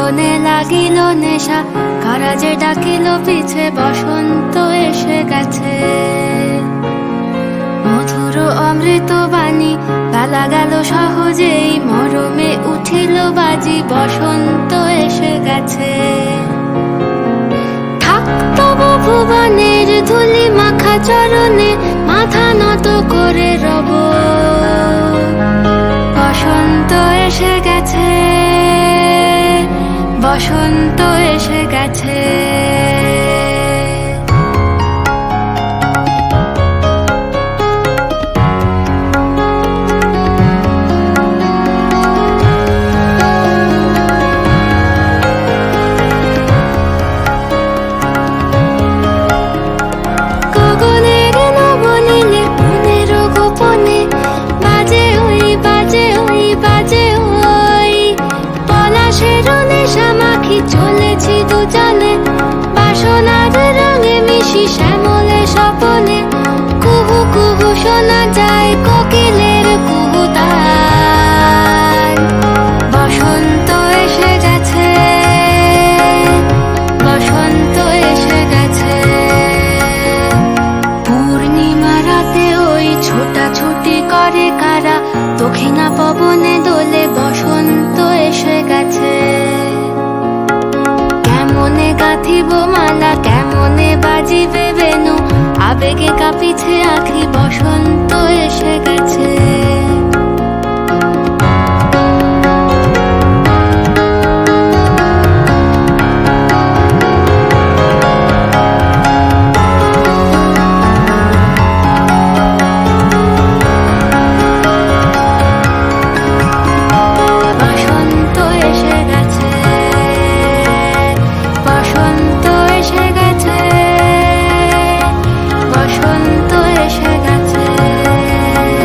মিলনে লাগিল নেশা, কারা যে ডাকিল পিছে, বসন্ত এসে গেছে। মধুর অমৃত বাণী, বেলা গেল সহজেই, মরমে উঠিল বাজি, বসন্ত এসে গেছে। থাকতব ভুবনের ধুলি মাখা চরণে, মাথা নত করে রব। বসন্ত এসে গেছে, বসন্ত এসে গেছে। গগনের নবনীলে মনের গোপনে, বাজে ওই বাজে ওই বাজে ওই, পলাশের নেশা মাখি চলেছি দুজনে, বাসনার রঙে মিশি শ্যামলে স্বপনে। কুহু কুহু শোনা যায় কোকিলের কুহুতান। বসন্ত এসে গেছে, বসন্ত এসে গেছে। পূর্ণিমা রাতে ওই ছোটাছুটি করে কারা, দক্ষিণা পবনে দোলে, বসন্ত এসে গেছে। কেমনে গাঁথিব মালা, কেমনে বাজিবে বেনু, আবেগে কাঁপিছে আঁখি, বসন্ত এসে গেছে। বসন্ত এসে গেছে, বসন্ত এসে গেছে, বসন্ত